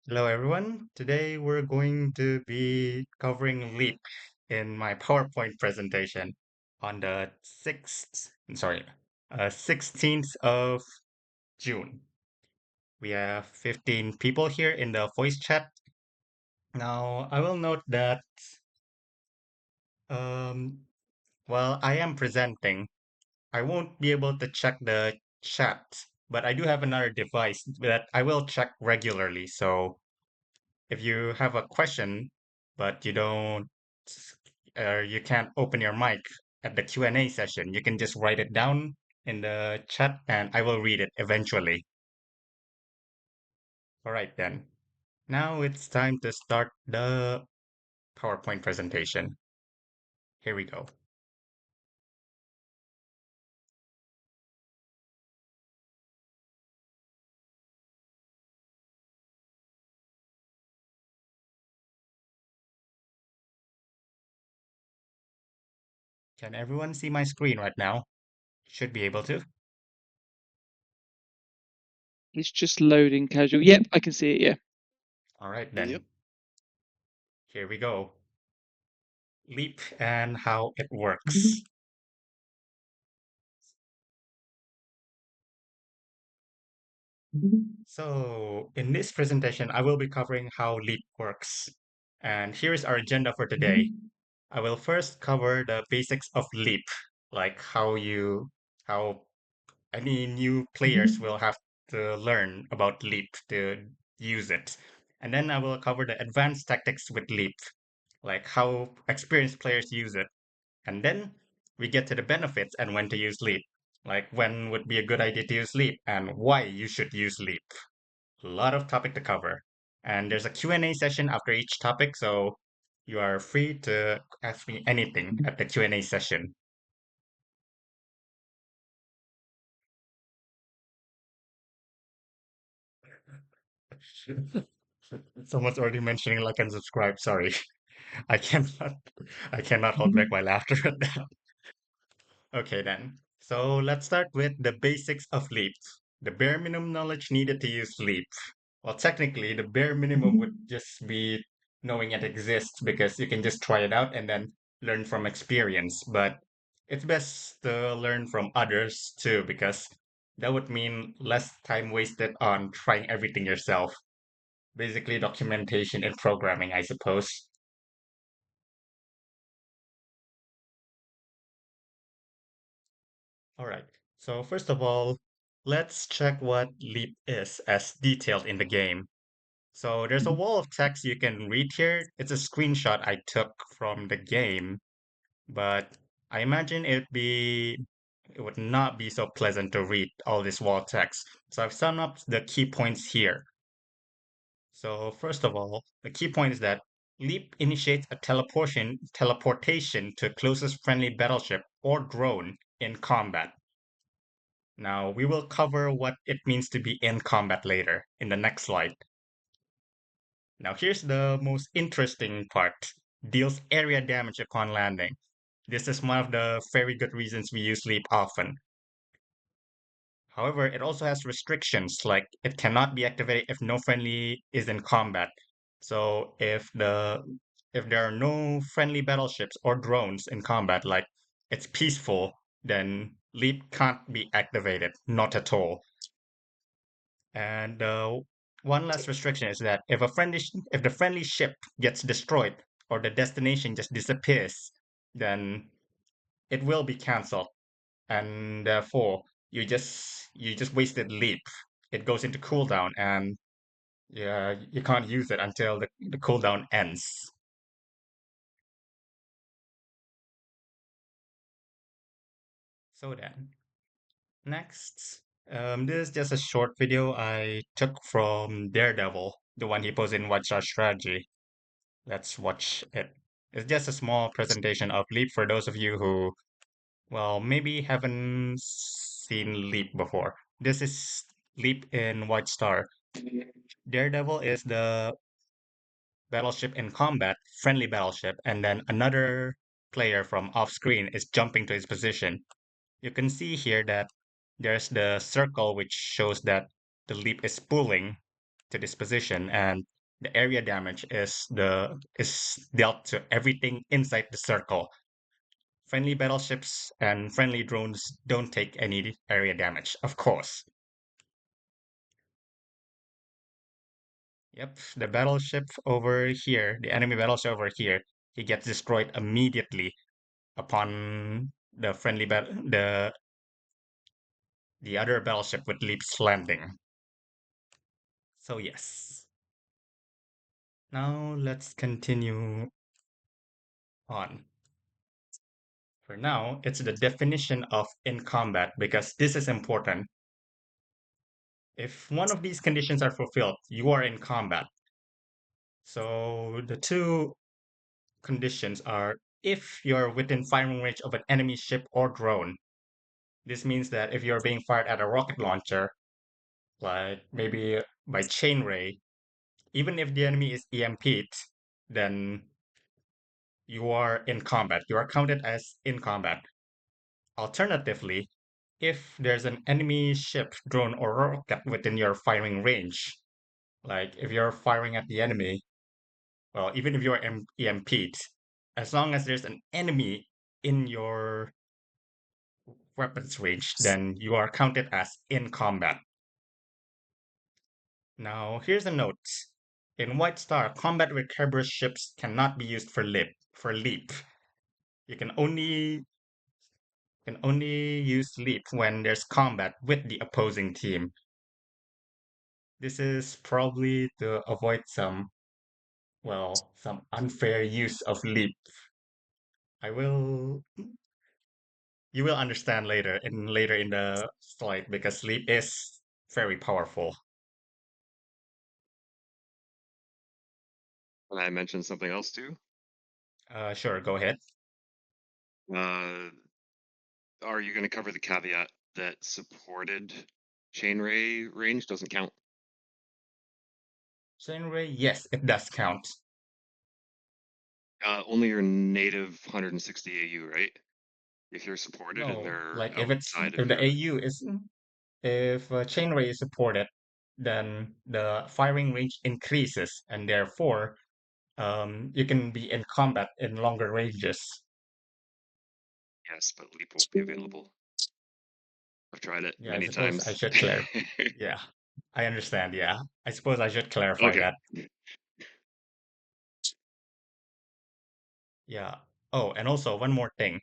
Hello, everyone. Today we're going to be covering Leap in my PowerPoint presentation on the 16th of June. We have 15 people here in the voice chat. Now, I will note that um, while I am presenting, I won't be able to check the chat, but I do have another device that I will check regularly. So if you have a question, but you can't open your mic at the Q&A session, you can just write it down in the chat and I will read it eventually. All right, then. Now it's time to start the PowerPoint presentation. Here we go. Can everyone see my screen right now? Should be able to. It's just loading casual. Yep, I can see it, yeah. All right, then. Yep. Here we go. Leap and how it works. So in this presentation, I will be covering how Leap works. And here's our agenda for today. I will first cover the basics of Leap, like how any new players will have to learn about Leap to use it. And then I will cover the advanced tactics with Leap, like how experienced players use it. And then we get to the benefits and when to use Leap, like when would be a good idea to use Leap and why you should use Leap. A lot of topic to cover. And there's a Q&A session after each topic, so you are free to ask me anything at the Q&A session. Someone's already mentioning like and subscribe. Sorry. I cannot I cannot hold back my laughter at that. Okay then. So let's start with the basics of Leap. The bare minimum knowledge needed to use Leap. Well, technically, the bare minimum would just be knowing it exists because you can just try it out and then learn from experience. But it's best to learn from others too, because that would mean less time wasted on trying everything yourself. Basically, documentation and programming, I suppose. All right. So first of all, let's check what Leap is as detailed in the game. So there's a wall of text you can read here. It's a screenshot I took from the game, but I imagine it would not be so pleasant to read all this wall text. So I've summed up the key points here. So first of all, the key point is that Leap initiates a teleportation to closest friendly battleship or drone in combat. Now we will cover what it means to be in combat later in the next slide. Now here's the most interesting part. Deals area damage upon landing. This is one of the very good reasons we use Leap often. However, it also has restrictions, like it cannot be activated if no friendly is in combat. So if there are no friendly battleships or drones in combat, like it's peaceful, then Leap can't be activated, not at all. And one last restriction is that if the friendly ship gets destroyed or the destination just disappears, then it will be cancelled, and therefore you just wasted Leap. It goes into cooldown, and yeah, you can't use it until the cooldown ends. So then, next, this is just a short video I took from Daredevil, the one he posted in Watch Our Strategy. Let's watch it. It's just a small presentation of Leap for those of you who, well, maybe haven't seen Leap before. This is Leap in White Star. Daredevil is the battleship in combat, friendly battleship, and then another player from off screen is jumping to his position. You can see here that there's the circle which shows that the Leap is pulling to this position, and the area damage is dealt to everything inside the circle. Friendly battleships and friendly drones don't take any area damage, of course. Yep, the battleship over here, the enemy battleship over here, he gets destroyed immediately upon the friendly the other battleship with Leap's landing. So yes. Now let's continue on. For now, it's the definition of in combat because this is important. If one of these conditions are fulfilled, you are in combat. So the two conditions are if you're within firing range of an enemy ship or drone. This means that if you're being fired at a rocket launcher, like maybe by chain ray, even if the enemy is EMP'd, then you are in combat. You are counted as in combat. Alternatively, if there's an enemy ship, drone, or rocket within your firing range, like if you're firing at the enemy, well, even if you're EMP'd, as long as there's an enemy in your weapons range, then you are counted as in combat. Now, here's a note. In White Star, combat with Kerberos ships cannot be used for leap. You can only use leap when there's combat with the opposing team. This is probably to avoid some unfair use of leap. I will you will understand later in the slide because leap is very powerful. Can I mention something else too? Sure, go ahead. Uh, are you going to cover the caveat that supported chain ray range doesn't count? Chain ray, yes, it does count. Only your native 160 AU, right? If you're supported and No, they're like outside of if the your AU is if chain ray is supported, then the firing range increases, and therefore, you can be in combat in longer ranges. yes, but leap won't be available. I've tried it Yeah, I many suppose I times. should clarify. Yeah, I understand. Yeah, I suppose I should clarify Okay. that. Yeah. Oh, and also one more thing.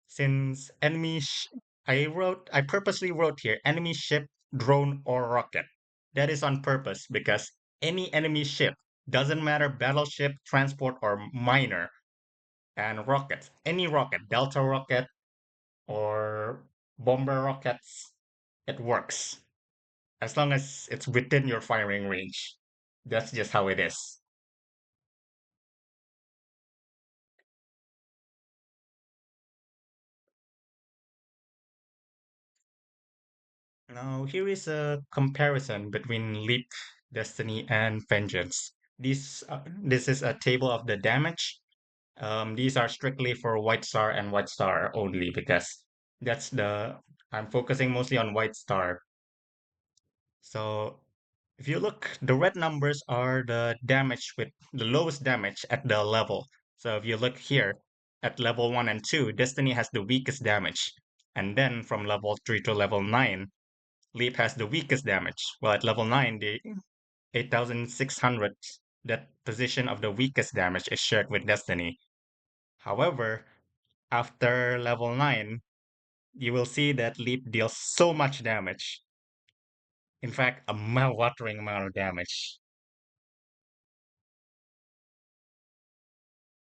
Since I purposely wrote here enemy ship, drone, or rocket. That is on purpose because any enemy ship, doesn't matter battleship, transport, or miner, and rockets, any rocket, Delta rocket or bomber rockets, it works. As long as it's within your firing range. That's just how it is. Now, here is a comparison between Leap, Destiny, and Vengeance. This is a table of the damage. These are strictly for White Star and White Star only because I'm focusing mostly on White Star. So if you look, the red numbers are the damage with the lowest damage at the level. So if you look here at level 1 and 2, Destiny has the weakest damage. And then from level 3 to level 9, Leap has the weakest damage. Well, at level 9, the 8600, that position of the weakest damage is shared with Destiny. However, after level 9, you will see that Leap deals so much damage. In fact, a mouth-watering amount of damage.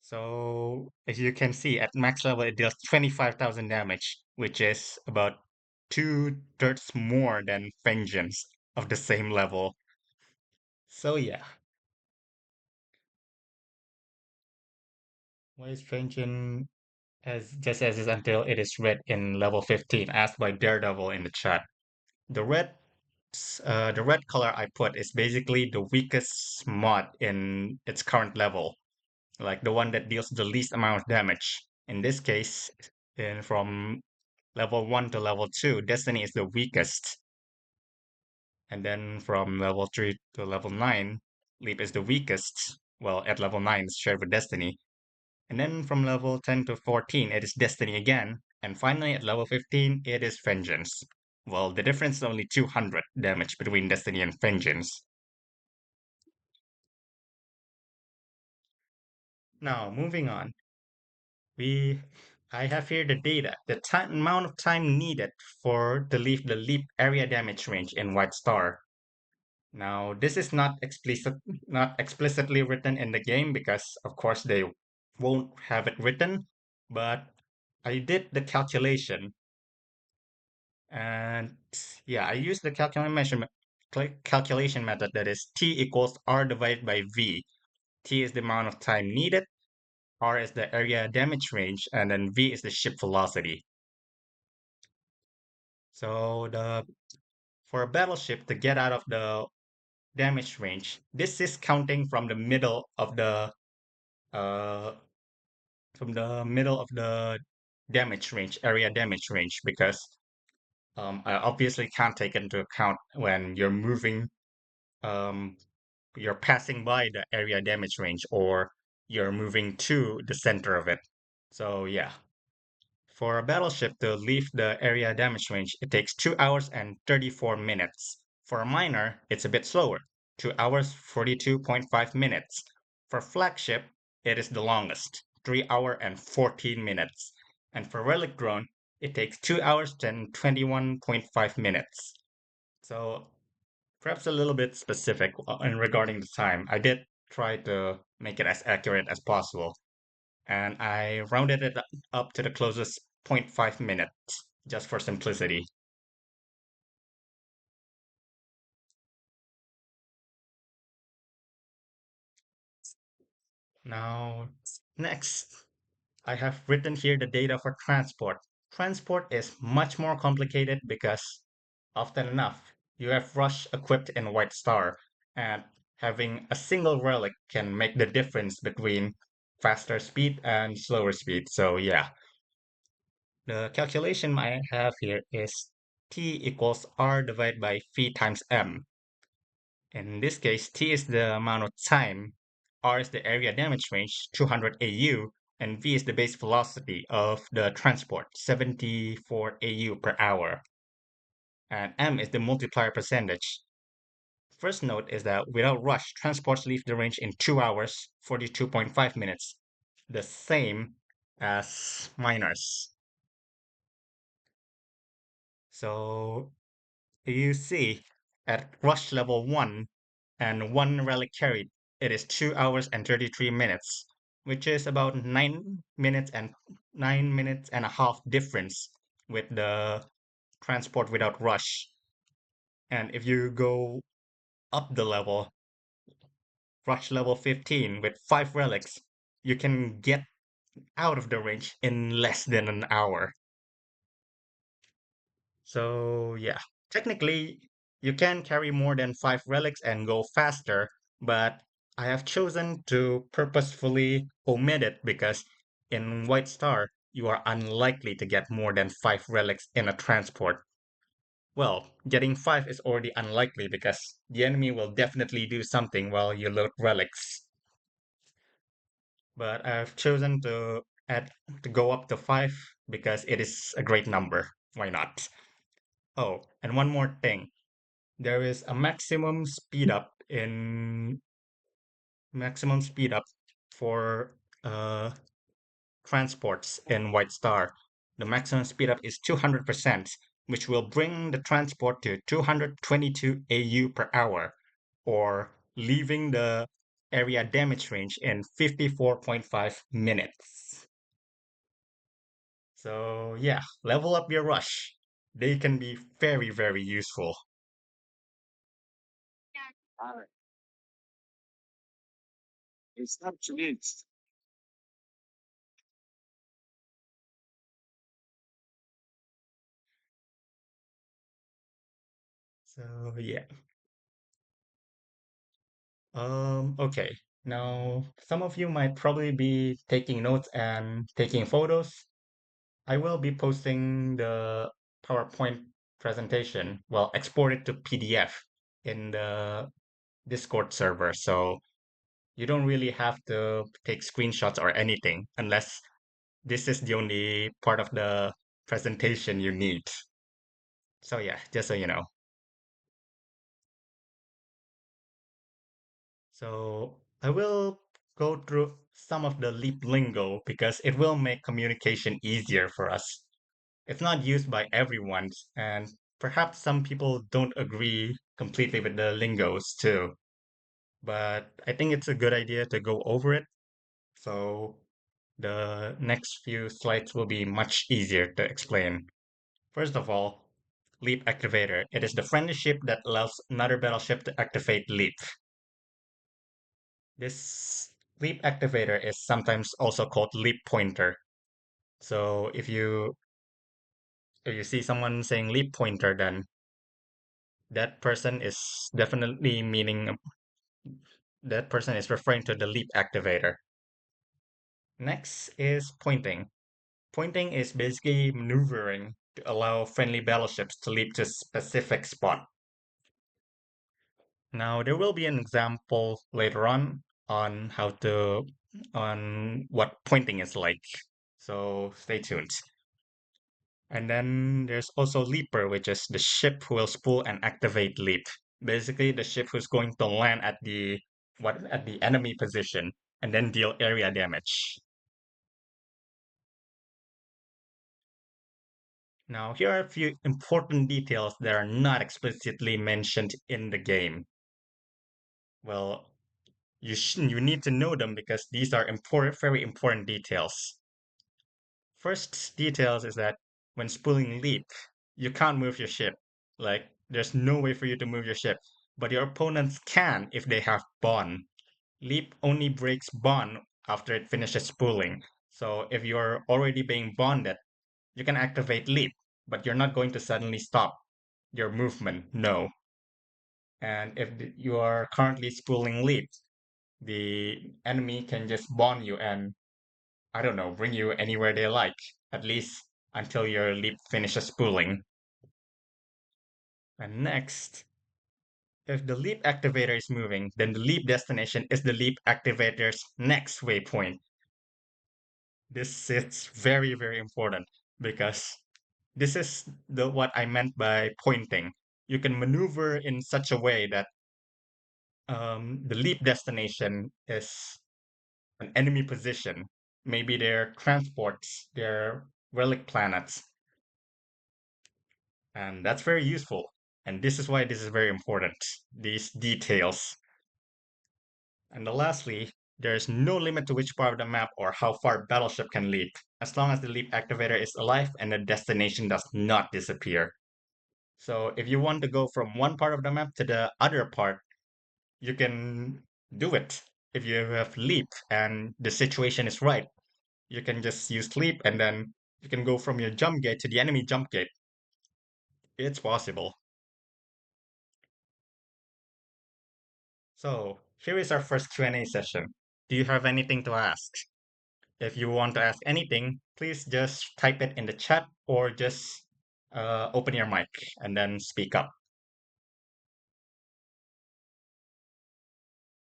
So, as you can see, at max level, it deals 25,000 damage, which is about two-thirds more than Vengeance of the same level. So, yeah. Why is Vengeance as just as is until it is red in level 15, asked by Daredevil in the chat. The red the red color I put is basically the weakest mod in its current level, like the one that deals the least amount of damage. In this case, from level 1 to level 2, Destiny is the weakest. And then from level 3 to level 9, Leap is the weakest. Well, at level 9, it's shared with Destiny. And then from level 10 to 14, it is Destiny again. And finally, at level 15, it is Vengeance. Well, the difference is only 200 damage between Destiny and Vengeance. Now, moving on. I have here the data, the amount of time needed to leave the leap area damage range in White Star. Now, this is not explicitly written in the game because, of course, they won't have it written. But I did the calculation, and yeah, I used the calculation method that is T equals R divided by V. T is the amount of time needed, R is the area damage range, and then V is the ship velocity. So for a battleship to get out of the damage range, this is counting from the middle of the uh area damage range, because I obviously can't take into account when um you're passing by the area damage range or you're moving to the center of it. So yeah. For a battleship to leave the area damage range, it takes 2 hours and 34 minutes. For a miner, it's a bit slower, 2 hours 42.5 minutes. For flagship, it is the longest, 3 hour and 14 minutes. And for relic drone, it takes 2 hours and 21.5 minutes. So perhaps a little bit specific in regarding the time. I did try to make it as accurate as possible, and I rounded it up to the closest zero point 0.5 minutes just for simplicity. Now, next, I have written here the data for transport. Transport is much more complicated because often enough, you have Rush equipped in White Star, and having a single relic can make the difference between faster speed and slower speed. So yeah, the calculation I have here is T equals R divided by V times M. In this case, T is the amount of time, R is the area damage range, 200 AU, and V is the base velocity of the transport, 74 AU per hour. And M is the multiplier percentage. First note is that without rush, transports leave the range in 2 hours, 42.5 minutes, the same as miners. So you see, at rush level 1 and 1 relic carried, it is 2 hours and 33 minutes, which is about 9 minutes and a half difference with the transport without rush. And if you go up the level, rush level 15 with 5 relics, you can get out of the range in less than an hour. So yeah, technically you can carry more than 5 relics and go faster, but I have chosen to purposefully omit it because in White Star you are unlikely to get more than 5 relics in a transport. Well, getting 5 is already unlikely because the enemy will definitely do something while you load relics. But I've chosen to go up to 5 because it is a great number. Why not? Oh, and one more thing. There is a maximum speed up for transports in White Star. The maximum speed up is 200%, which will bring the transport to 222 AU per hour, or leaving the area damage range in 54.5 minutes. So yeah, level up your rush. They can be very, very useful. So yeah. Okay. Now, some of you might probably be taking notes and taking photos. I will be posting the PowerPoint presentation, well, export it to PDF. in the Discord server, so you don't really have to take screenshots or anything unless this is the only part of the presentation you need. So yeah, just so you know. So I will go through some of the Leap lingo because it will make communication easier for us. It's not used by everyone, and perhaps some people don't agree completely with the lingos too. But I think it's a good idea to go over it. So the next few slides will be much easier to explain. First of all, Leap Activator. It is the friendly ship that allows another battleship to activate Leap. This Leap Activator is sometimes also called Leap Pointer. So if you see someone saying Leap Pointer, then that person is definitely meaning that person is referring to the Leap Activator. Next is pointing. Pointing is basically maneuvering to allow friendly battleships to leap to a specific spot. Now, there will be an example later on how to on what pointing is like. So stay tuned. And then there's also Leaper, which is the ship who will spool and activate Leap. Basically, the ship who's going to land at the enemy position and then deal area damage. Now, here are a few important details that are not explicitly mentioned in the game. Well, you need to know them because these are important, very important details. First details is that when spooling leap, you can't move your ship. Like, there's no way for you to move your ship, but your opponents can if they have bond. Leap only breaks bond after it finishes spooling. So if you're already being bonded, you can activate leap, but you're not going to suddenly stop your movement. No. And if you are currently spooling leap, the enemy can just bond you and, I don't know, bring you anywhere they like, at least until your leap finishes spooling. And next, if the leap activator is moving, then the leap destination is the leap activator's next waypoint. This is very, very important because this is the what I meant by pointing. You can maneuver in such a way that the leap destination is an enemy position. Maybe their transports, their relic planets, and that's very useful. And this is why this is very important. These details. And lastly, there is no limit to which part of the map or how far battleship can leap, as long as the leap activator is alive and the destination does not disappear. So if you want to go from one part of the map to the other part, you can do it. If you have leap and the situation is right, you can just use leap and then you can go from your jump gate to the enemy jump gate. It's possible. So here is our first Q&A session. Do you have anything to ask? If you want to ask anything, please just type it in the chat or just open your mic and then speak up.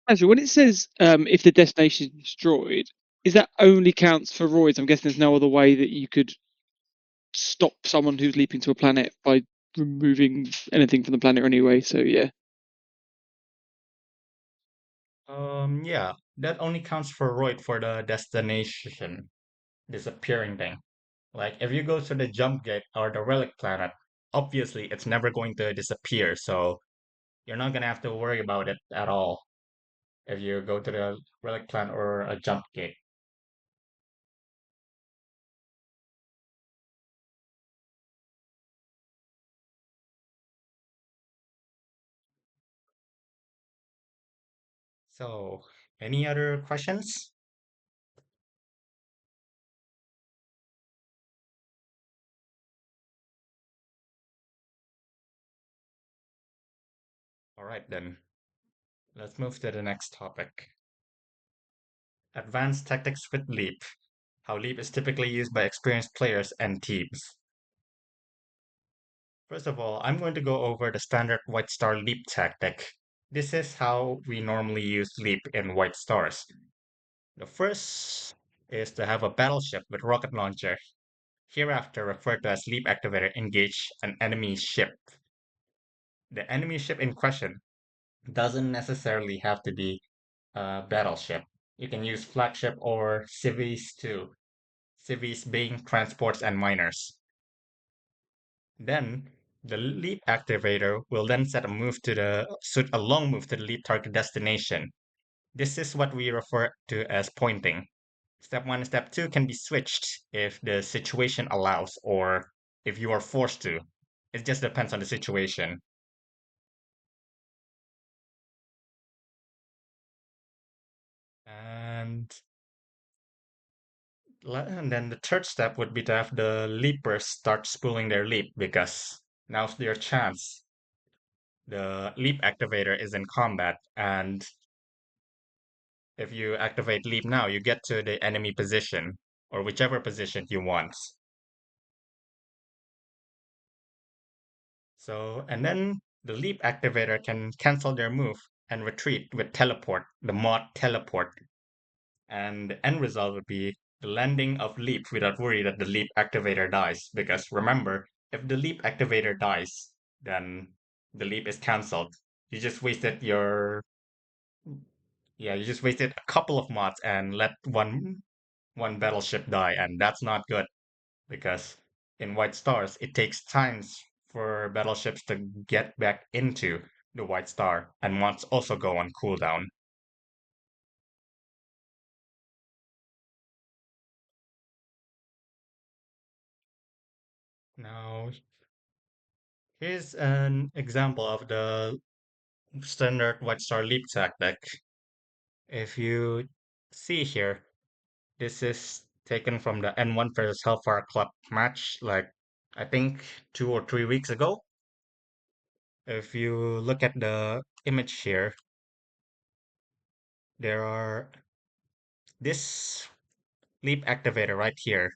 Actually, when it says if the destination is destroyed, is that only counts for roids? I'm guessing there's no other way that you could stop someone who's leaping to a planet by removing anything from the planet anyway. So yeah. Yeah, that only counts for Royd for the destination disappearing thing. Like if you go to the jump gate or the relic planet, obviously it's never going to disappear, so you're not gonna have to worry about it at all if you go to the relic planet or a jump gate. So, any other questions? All right then, let's move to the next topic. Advanced tactics with Leap. How Leap is typically used by experienced players and teams. First of all, I'm going to go over the standard White Star Leap tactic. This is how we normally use Leap in White Stars. The first is to have a battleship with rocket launcher, hereafter referred to as Leap Activator, engage an enemy ship. The enemy ship in question doesn't necessarily have to be a battleship. You can use flagship or civies too. Civies being transports and miners. Then the leap activator will then set a a long move to the leap target destination. This is what we refer to as pointing. Step 1 and Step 2 can be switched if the situation allows or if you are forced to. It just depends on the situation. And and then the third step would be to have the leapers start spooling their leap because now's their chance. The leap activator is in combat, and if you activate leap now, you get to the enemy position or whichever position you want. So, and then the leap activator can cancel their move and retreat with teleport, the mod teleport. And the end result would be the landing of leap without worry that the leap activator dies. Because remember, if the leap activator dies, then the leap is cancelled. You just wasted your Yeah, you just wasted a couple of mods and let one battleship die, and that's not good because in White Stars it takes times for battleships to get back into the White Star, and mods also go on cooldown. Now, here's an example of the standard White Star leap tactic. If you see here, this is taken from the N1 versus Hellfire Club match, like I think 2 or 3 weeks ago. If you look at the image here, there are this leap activator right here,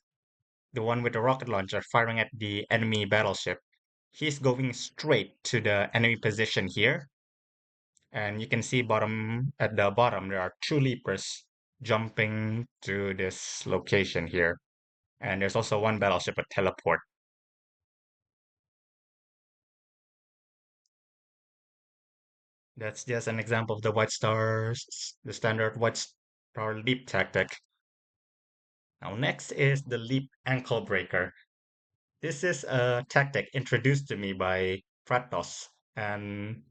the one with the rocket launcher firing at the enemy battleship. He's going straight to the enemy position here, and you can see at the bottom there are two leapers jumping to this location here, and there's also one battleship at teleport. That's just an example of the standard White Star leap tactic. Now next is the leap ankle breaker. This is a tactic introduced to me by Kratos, and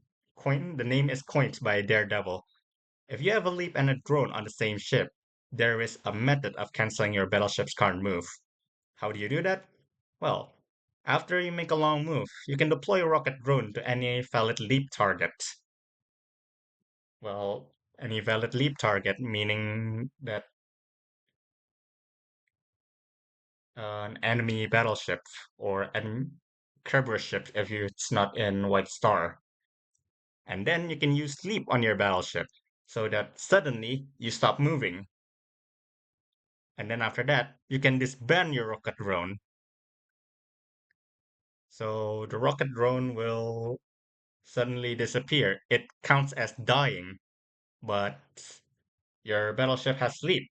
the name is coined by Daredevil. If you have a leap and a drone on the same ship, there is a method of canceling your battleship's current move. How do you do that? Well, after you make a long move, you can deploy a rocket drone to any valid leap target. Well, any valid leap target, meaning that an enemy battleship or an Kerberos ship if it's not in White Star. And then you can use leap on your battleship so that suddenly you stop moving. And then after that, you can disband your rocket drone. So the rocket drone will suddenly disappear. It counts as dying, but your battleship has leap.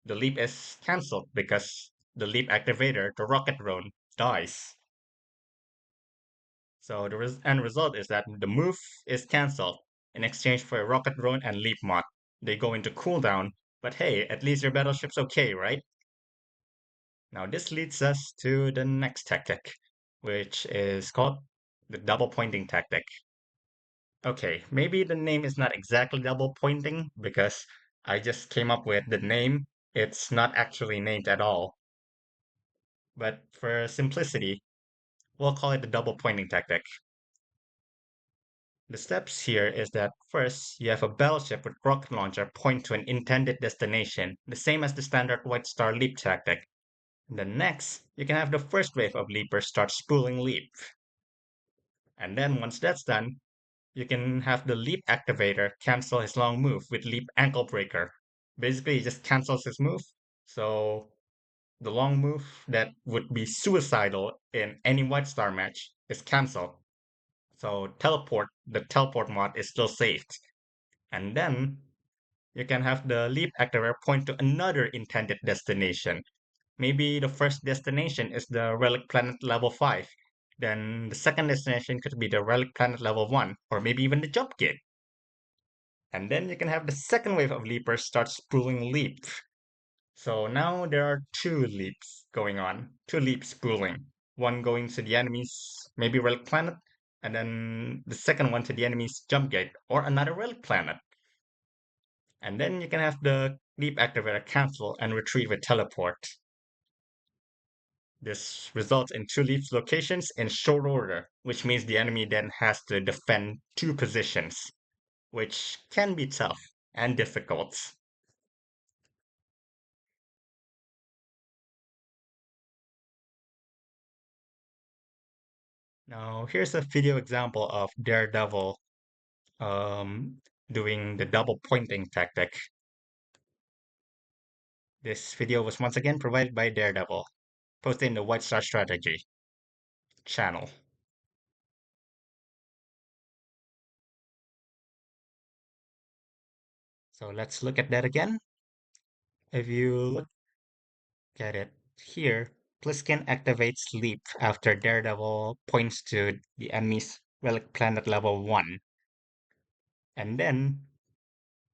The leap is cancelled because the leap activator, the rocket drone, dies. So the end result is that the move is cancelled in exchange for a rocket drone and leap mod. They go into cooldown, but hey, at least your battleship's okay, right? Now this leads us to the next tactic, which is called the double pointing tactic. Okay, maybe the name is not exactly double pointing because I just came up with the name. It's not actually named at all. But for simplicity, we'll call it the double pointing tactic. The steps here is that first, you have a battleship with rocket launcher point to an intended destination, the same as the standard White Star leap tactic. Then next, you can have the first wave of leapers start spooling leap. And then once that's done, you can have the leap activator cancel his long move with leap ankle breaker. Basically, he just cancels his move. So The long move that would be suicidal in any White Star match is cancelled. So the teleport mod is still saved. And then you can have the leap activator point to another intended destination. Maybe the first destination is the relic planet level 5. Then the second destination could be the relic planet level 1, or maybe even the jump gate. And then you can have the second wave of leapers start spooling leap. So now there are two leaps going on, two leaps spooling. One going to the enemy's maybe relic planet, and then the second one to the enemy's jump gate or another relic planet. And then you can have the leap activator cancel and retrieve a teleport. This results in two leap locations in short order, which means the enemy then has to defend two positions, which can be tough and difficult. Now, here's a video example of Daredevil doing the double pointing tactic. This video was once again provided by Daredevil, posted in the White Star Strategy channel. So let's look at that again. If you look at it here, Pliskin activates Leap after Daredevil points to the enemy's relic planet level 1. And then,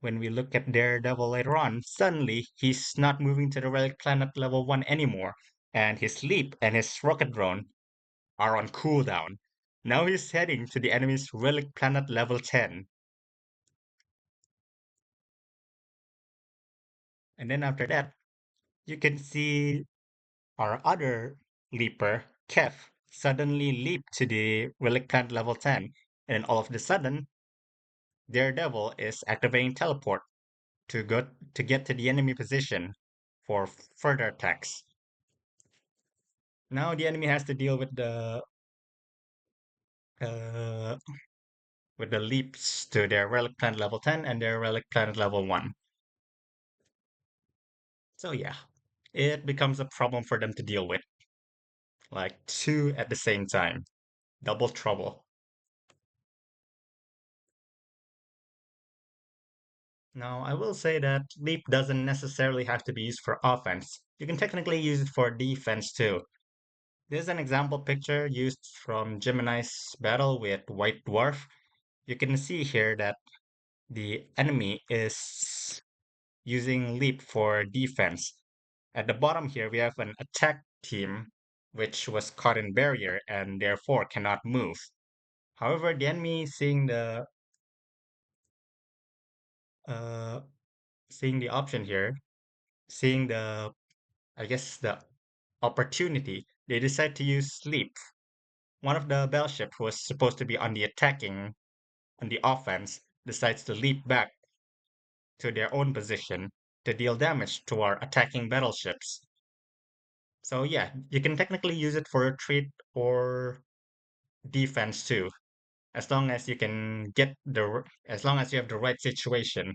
when we look at Daredevil later on, suddenly he's not moving to the relic planet level 1 anymore, and his Leap and his rocket drone are on cooldown. Now he's heading to the enemy's relic planet level 10. And then after that, you can see our other leaper, Kev, suddenly leap to the relic planet level 10. And then all of a sudden, Daredevil is activating teleport to get to the enemy position for further attacks. Now the enemy has to deal uh, with the leaps to their relic planet level 10 and their relic planet level 1. So yeah, it becomes a problem for them to deal with. Like two at the same time. Double trouble. Now, I will say that leap doesn't necessarily have to be used for offense. You can technically use it for defense too. This is an example picture used from Gemini's battle with White Dwarf. You can see here that the enemy is using leap for defense. At the bottom here, we have an attack team which was caught in barrier and therefore cannot move. However, the enemy uh, seeing the option here, seeing I guess the opportunity, they decide to use sleep. One of the battleship who was supposed to be on the offense, decides to leap back to their own position to deal damage to our attacking battleships. So yeah, you can technically use it for retreat or defense too, as long as you can as long as you have the right situation.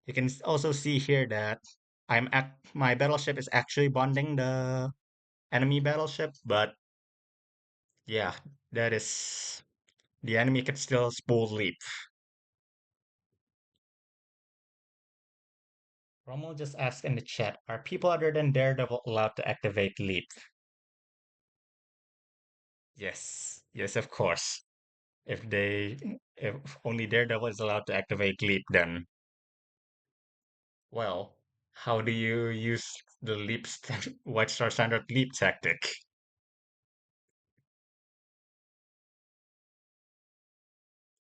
You can also see here that my battleship is actually bonding the enemy battleship, but yeah, that is the enemy can still spool leap. Rommel just asked in the chat, are people other than Daredevil allowed to activate leap? Yes, yes, of course. If only Daredevil is allowed to activate leap, then well, how do you use the White Star Standard leap tactic?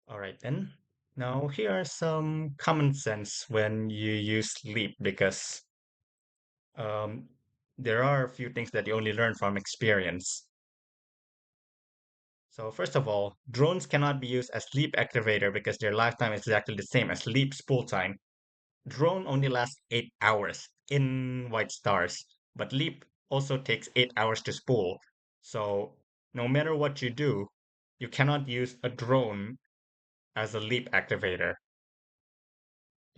All right then. Now here are some common sense when you use leap because um, there are a few things that you only learn from experience. So first of all, drones cannot be used as leap activator because their lifetime is exactly the same as leap spool time. Drone only lasts 8 hours in White Stars, but leap also takes 8 hours to spool. So no matter what you do, you cannot use a drone as a leap activator.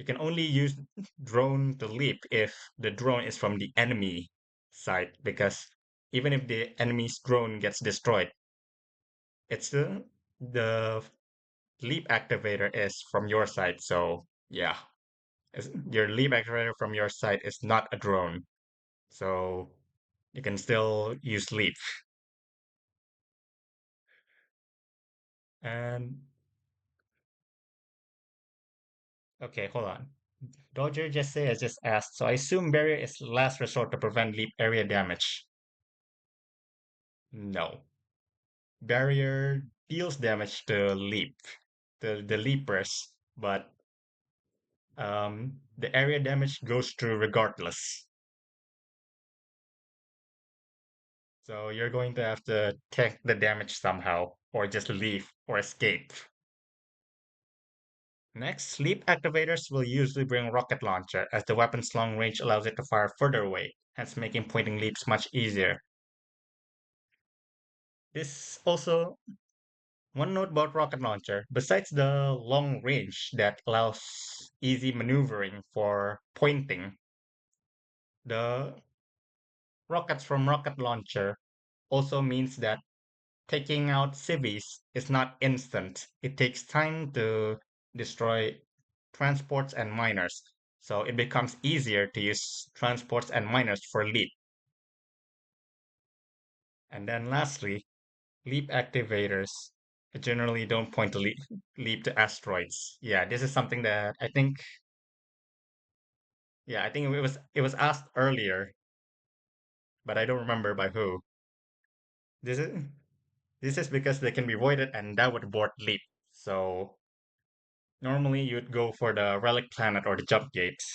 You can only use drone to leap if the drone is from the enemy side, because even if the enemy's drone gets destroyed, it's the leap activator is from your side. So yeah, your leap activator from your side is not a drone. So you can still use leap. And okay, hold on. Dodger Jesse has just asked, so I assume barrier is last resort to prevent leap area damage. No. Barrier deals damage to leap, the leapers, but the area damage goes through regardless. So you're going to have to take the damage somehow, or just leave or escape. Next, sleep activators will usually bring rocket launcher, as the weapon's long range allows it to fire further away, hence making pointing leaps much easier. This also, one note about rocket launcher, besides the long range that allows easy maneuvering for pointing, the rockets from rocket launcher also means that taking out civvies is not instant. It takes time to destroy transports and miners. So it becomes easier to use transports and miners for leap. And then lastly, leap activators generally don't point to leap to asteroids. Yeah, this is something that I think it was asked earlier, but I don't remember by who. This is this is because they can be voided and that would abort leap. So normally you'd go for the relic planet or the jump gates.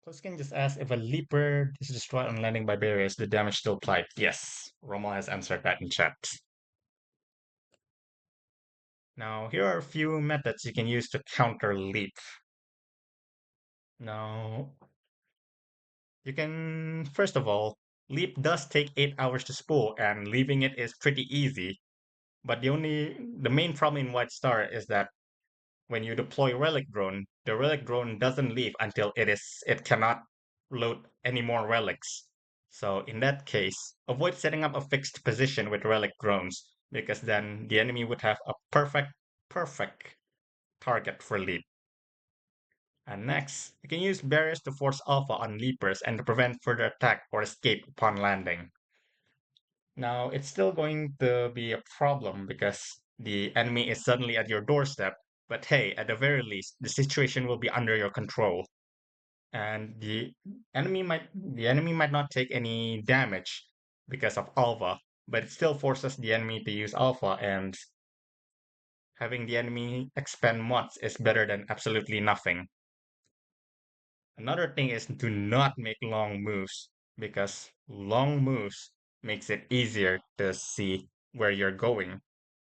Pluskin just asked if a leaper is destroyed on landing by barriers, the damage still applied. Yes, Romal has answered that in chat. Now, here are a few methods you can use to counter leap. Now, you can, first of all, leap does take 8 hours to spool, and leaving it is pretty easy. But the main problem in White Star is that when you deploy Relic Drone, the Relic Drone doesn't leave until it cannot load any more relics. So in that case, avoid setting up a fixed position with Relic Drones, because then the enemy would have a perfect target for leap. And next, you can use barriers to force alpha on leapers and to prevent further attack or escape upon landing. Now, it's still going to be a problem because the enemy is suddenly at your doorstep, but hey, at the very least, the situation will be under your control. And the enemy might not take any damage because of alpha, but it still forces the enemy to use alpha, and having the enemy expend mods is better than absolutely nothing. Another thing is do not make long moves, because long moves makes it easier to see where you're going.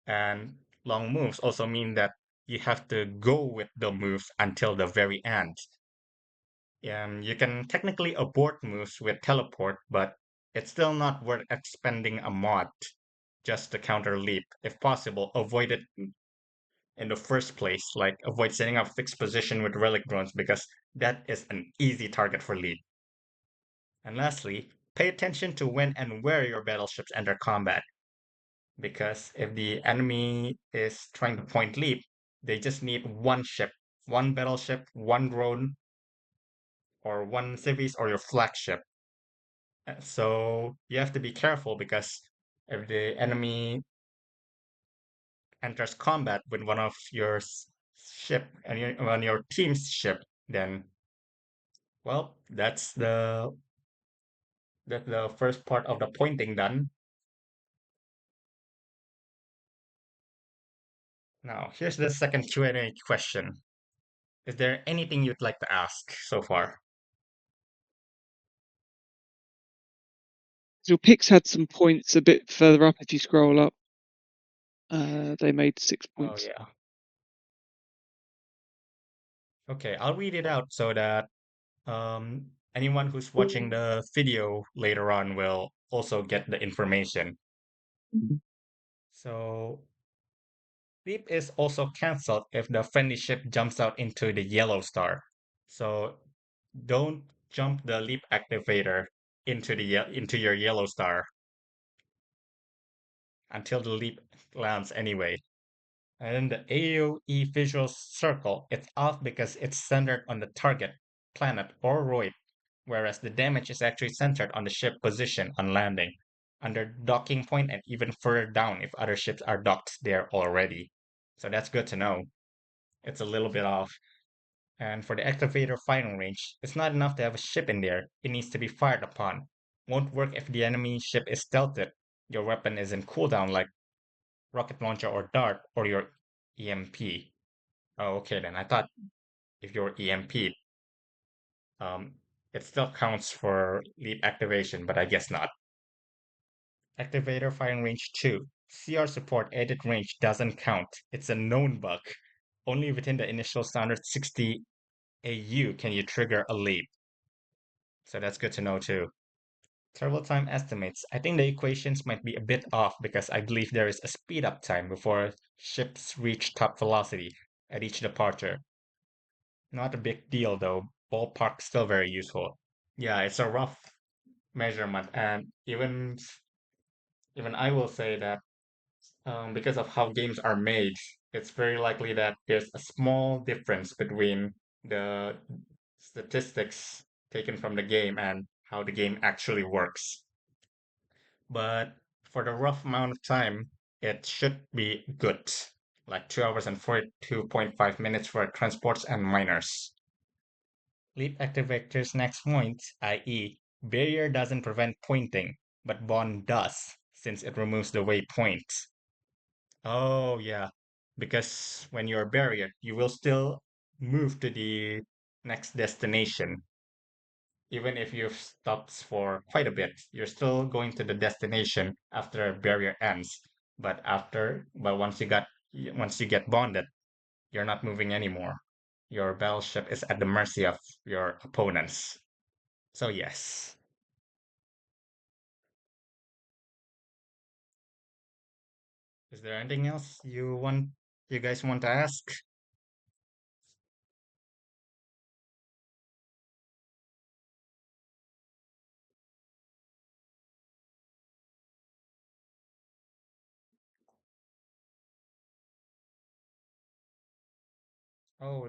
And long moves also mean that you have to go with the move until the very end. You can technically abort moves with teleport, but it's still not worth expending a mod just to counter leap. If possible, avoid it in the first place, like avoid setting up fixed position with relic drones, because that is an easy target for leap. And lastly, pay attention to when and where your battleships enter combat, because if the enemy is trying to point leap, they just need one ship, one battleship, one drone, or one civis, or your flagship. So you have to be careful, because if the enemy enters combat with one of your ship and on your team's ship, then well, that's the first part of the pointing done. Now, here's the second Q&A question. Is there anything you'd like to ask so far? Your picks had some points a bit further up if you scroll up. They made 6 Oh, points. yeah. Okay, I'll read it out so that anyone who's watching the video later on will also get the information. So leap is also cancelled if the friendly ship jumps out into the yellow star. So don't jump the leap activator into your yellow star until the leap lands anyway. And then the AoE visual circle, it's off because it's centered on the target, planet, or roid, whereas the damage is actually centered on the ship position on landing, under docking point, and even further down if other ships are docked there already. So that's good to know. It's a little bit off. And for the activator firing range, it's not enough to have a ship in there, it needs to be fired upon. Won't work if the enemy ship is stealthed, your weapon is in cooldown like rocket launcher or dart, or your EMP. Oh, okay then. I thought if you're EMP, um, it still counts for leap activation, but I guess not. Activator firing range 2. CR support edit range doesn't count. It's a known bug. Only within the initial standard 60 AU can you trigger a leap. So that's good to know too. Travel time estimates. I think the equations might be a bit off because I believe there is a speed up time before ships reach top velocity at each departure. Not a big deal though. Ballpark still very useful. Yeah, it's a rough measurement, and even I will say that because of how games are made, it's very likely that there's a small difference between the statistics taken from the game and how the game actually works. But for the rough amount of time, it should be good. Like 2 hours and 42.5 minutes for transports and miners. Leap activator's next point, i.e., barrier doesn't prevent pointing, but bond does, since it removes the waypoint. Oh, yeah, because when you're barrier, you will still move to the next destination. Even if you've stopped for quite a bit, you're still going to the destination after a barrier ends. But once you get bonded, you're not moving anymore. Your battleship is at the mercy of your opponents. So yes. Is there anything else you guys want to ask? Oh,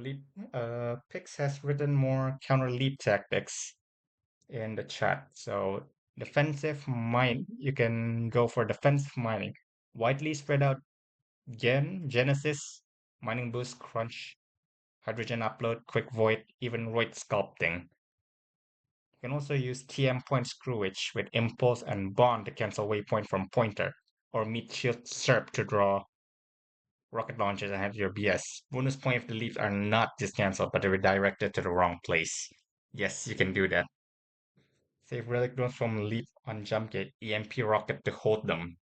Pix has written more counter leap tactics in the chat. So defensive mine, you can go for defensive mining. Widely spread out Genesis, mining boost, crunch, hydrogen upload, quick void, even void sculpting. You can also use TM point screwage with impulse and bond to cancel waypoint from pointer, or meat shield serp to draw rocket launchers and have your BS. Bonus point if the leaves are not just cancelled but redirected to the wrong place. Yes, you can do that. Save relic drones from leap on jump gate, EMP rocket to hold them.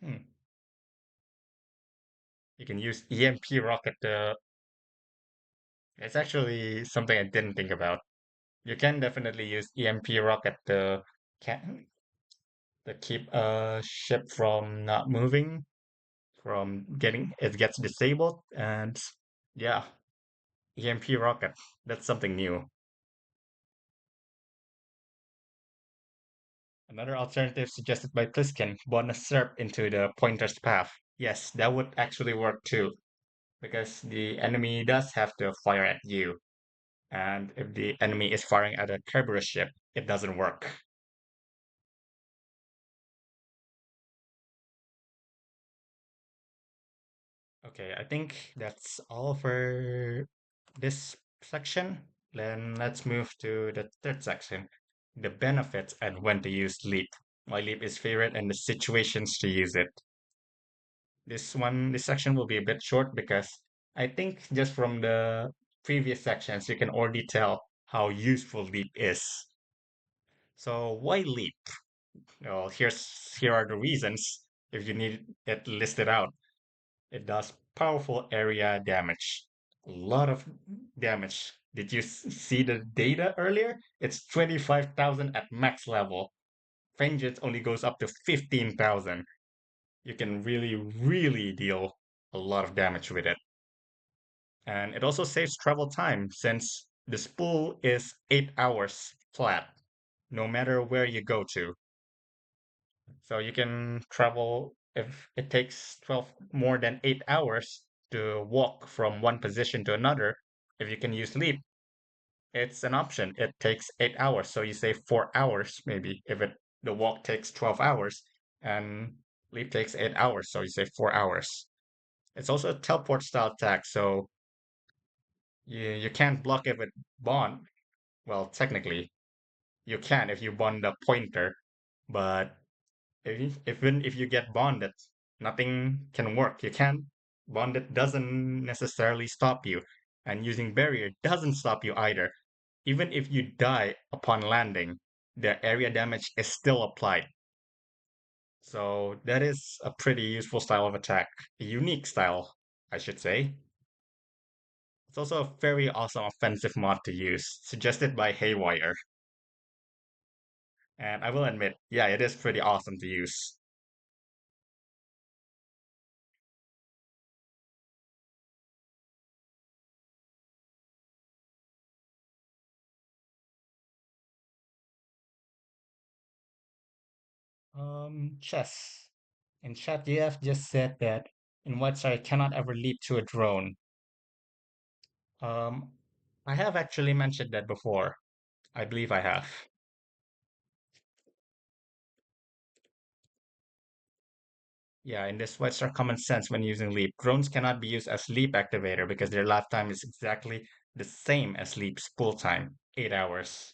Hmm. You can use EMP rocket to. It's actually something I didn't think about. You can definitely use EMP rocket to keep a ship from not moving, from getting it gets disabled, and yeah, EMP rocket. That's something new. Another alternative suggested by Pliskin, bonus SERP into the pointer's path. Yes, that would actually work too, because the enemy does have to fire at you. And if the enemy is firing at a Kerberos ship, it doesn't work. Okay, I think that's all for this section. Then let's move to the third section, the benefits and when to use Leap. Why Leap is favorite and the situations to use it. This section will be a bit short because I think just from the previous sections, you can already tell how useful Leap is. So why Leap? Well, here are the reasons if you need it listed out. It does powerful area damage. A lot of damage. Did you see the data earlier? It's 25,000 at max level. vengeance only goes up to 15,000. You can really deal a lot of damage with it. And it also saves travel time since the spool is 8 hours flat, no matter where you go to. So you can travel if it takes 12 more than 8 hours to walk from one position to another. If you can use leap, it's an option. It takes 8 hours, so you save 4 hours maybe if the walk takes 12 hours and leap takes 8 hours, so you save 4 hours. It's also a teleport style attack, so you can't block it with bond. Well, technically, you can if you bond the pointer, but even if you get bonded, nothing can work. You can't bonded doesn't necessarily stop you, and using barrier doesn't stop you either. Even if you die upon landing, the area damage is still applied. So that is a pretty useful style of attack, a unique style, I should say. It's also a very awesome offensive mod to use, suggested by Haywire. And I will admit, yeah, it is pretty awesome to use. Chess. In chat, GF just said that in White Star, it cannot ever leap to a drone. Um, I have actually mentioned that before. I believe I have. Yeah, in this White Star common sense when using leap, drones cannot be used as leap activator because their lifetime is exactly the same as leap's pull time, 8 hours.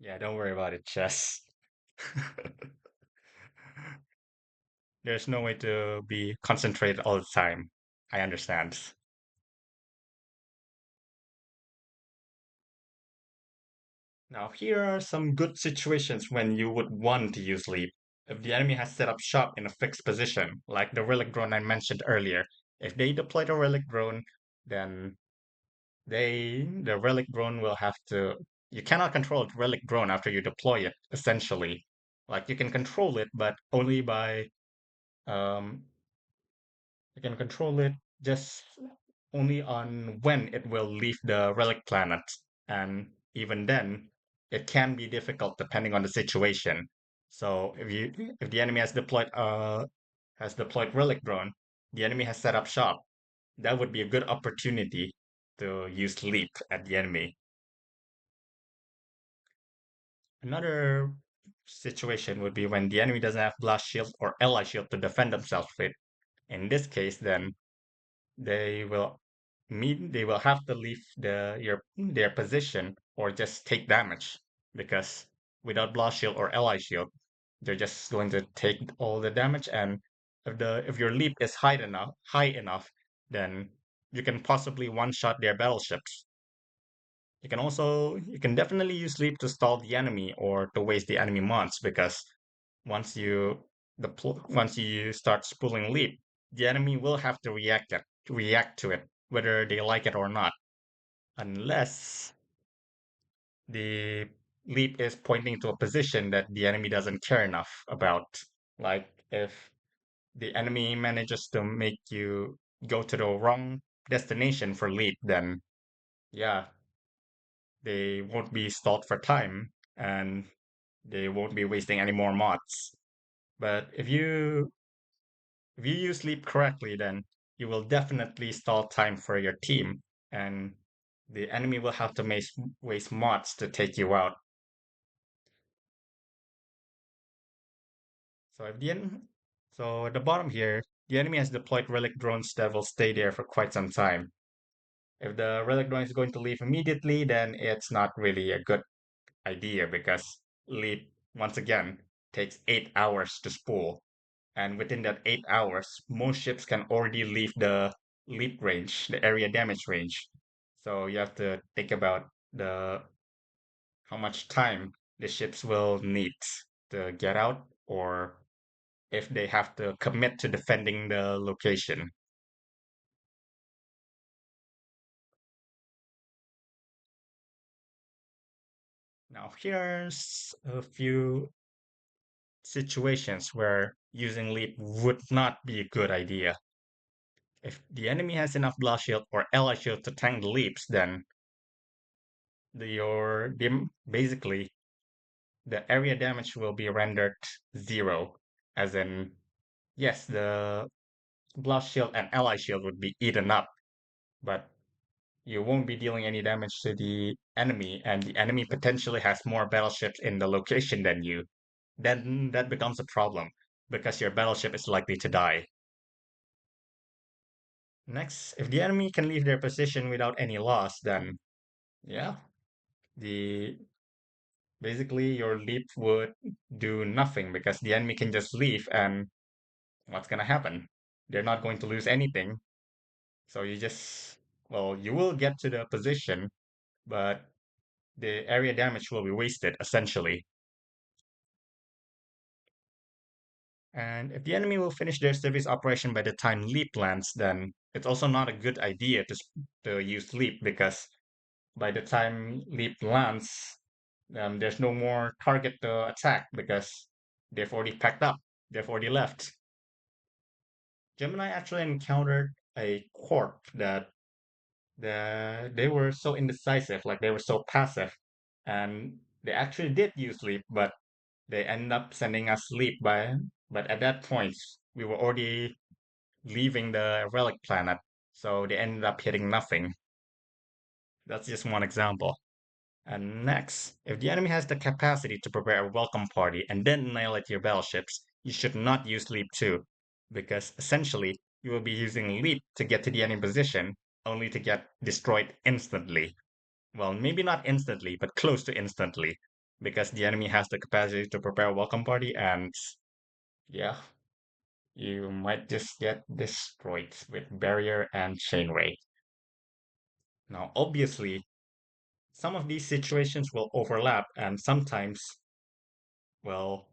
Yeah, don't worry about it, chess. There's no way to be concentrated all the time. I understand. Now, here are some good situations when you would want to use leap. If the enemy has set up shop in a fixed position, like the relic drone I mentioned earlier, if they deploy the relic drone, then the relic drone will have to. You cannot control the relic drone after you deploy it, essentially. Like you can control it, but only by um, you can control it just only on when it will leave the relic planet. And even then, it can be difficult depending on the situation. So if the enemy has deployed relic drone, the enemy has set up shop, that would be a good opportunity to use leap at the enemy. Another situation would be when the enemy doesn't have blast shield or ally shield to defend themselves with. In this case, then they will they will have to leave their position or just take damage because without blast shield or ally shield, they're just going to take all the damage. And if your leap is high enough, then you can possibly one shot their battleships. You can definitely use leap to stall the enemy or to waste the enemy mons because once you once you start spooling leap, the enemy will have to react to it, whether they like it or not, unless the leap is pointing to a position that the enemy doesn't care enough about. Like if the enemy manages to make you go to the wrong destination for leap, then yeah, they won't be stalled for time and they won't be wasting any more mods. But if you use sleep correctly, then you will definitely stall time for your team, and the enemy will have to waste mods to take you out. So if the en so at the bottom here, the enemy has deployed relic drones that will stay there for quite some time. If the relic drone is going to leave immediately, then it's not really a good idea because leap once again takes 8 hours to spool. And within that 8 hours, most ships can already leave the leap range, the area damage range. So you have to think about the how much time the ships will need to get out, or if they have to commit to defending the location. Now, here's a few situations where using leap would not be a good idea. If the enemy has enough blast shield or ally shield to tank the leaps, then basically the area damage will be rendered zero. As in, yes, the blast shield and ally shield would be eaten up, but you won't be dealing any damage to the enemy, and the enemy potentially has more battleships in the location than you. Then that becomes a problem because your battleship is likely to die. Next, if the enemy can leave their position without any loss, then yeah, the basically your leap would do nothing because the enemy can just leave, and what's gonna happen? They're not going to lose anything. So you will get to the position, but the area damage will be wasted essentially. And if the enemy will finish their service operation by the time leap lands, then it's also not a good idea to use leap because by the time leap lands, there's no more target to attack because they've already packed up, they've already left. Gemini actually encountered a corp that they were so indecisive, like they were so passive, and they actually did use leap, but they end up sending us leap but at that point we were already leaving the relic planet, so they ended up hitting nothing. That's just one example. And next, if the enemy has the capacity to prepare a welcome party and then annihilate your battleships, you should not use leap too, because essentially you will be using leap to get to the enemy position, only to get destroyed instantly. Well, maybe not instantly, but close to instantly, because the enemy has the capacity to prepare a welcome party, and yeah, you might just get destroyed with barrier and chain ray. Now, obviously, some of these situations will overlap, and well,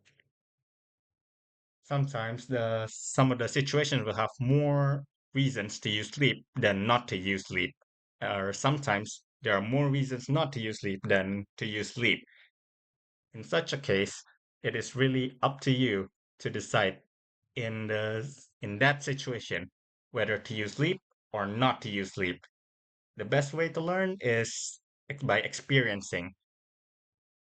sometimes the some of the situations will have more reasons to use sleep than not to use sleep. Or sometimes there are more reasons not to use sleep than to use sleep. In such a case, it is really up to you to decide in that situation whether to use sleep or not to use sleep. The best way to learn is by experiencing.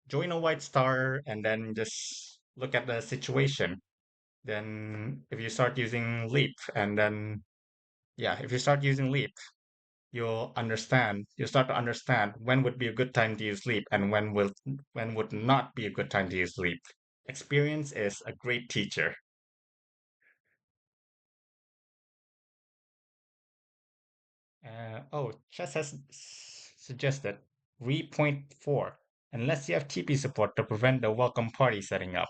Join a white star and then just look at the situation. Then if you start using leap and then yeah, if you start using leap, you'll start to understand when would be a good time to use leap and when would not be a good time to use leap. Experience is a great teacher. Chess has suggested re.4 unless you have TP support to prevent the welcome party setting up.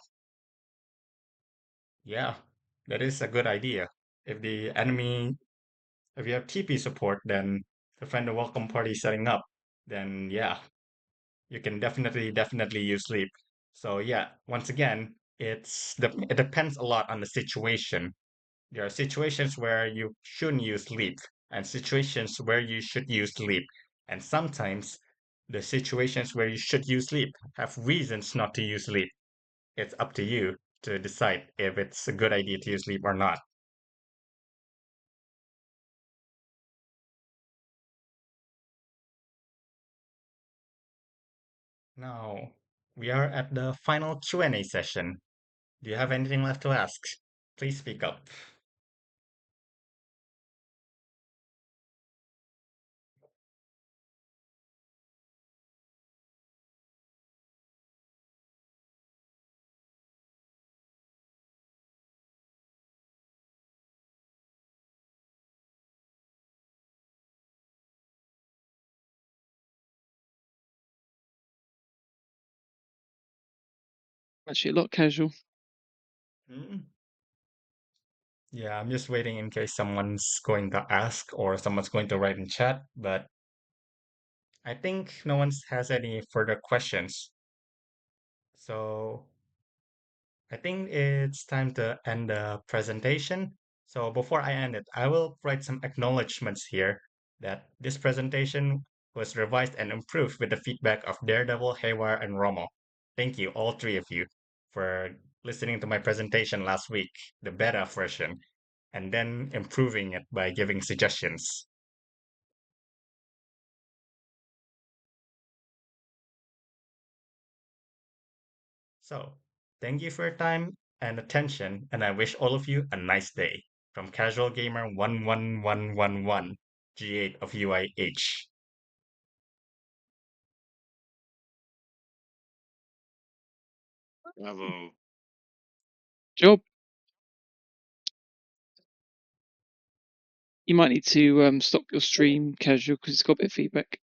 Yeah, that is a good idea. If the enemy, if you have TP support, then prevent the welcome party setting up, then yeah, you can definitely use sleep. So yeah, once again, it depends a lot on the situation. There are situations where you shouldn't use leap and situations where you should use leap. And sometimes the situations where you should use leap have reasons not to use leap. It's up to you to decide if it's a good idea to use leap or not. Now, we are at the final Q&A session. Do you have anything left to ask? Please speak up. Actually, a lot casual. Mm. Yeah, I'm just waiting in case someone's going to ask or someone's going to write in chat, but I think no one has any further questions. So I think it's time to end the presentation. So before I end it, I will write some acknowledgements here that this presentation was revised and improved with the feedback of Daredevil, Haywire, and Romo. Thank you, all three of you, for listening to my presentation last week, the beta version, and then improving it by giving suggestions. So, thank you for your time and attention, and I wish all of you a nice day. From Casual Gamer 11111, G8 of UIH. Bravo. Job. You might need to stop your stream, Casual, because it's got a bit of feedback.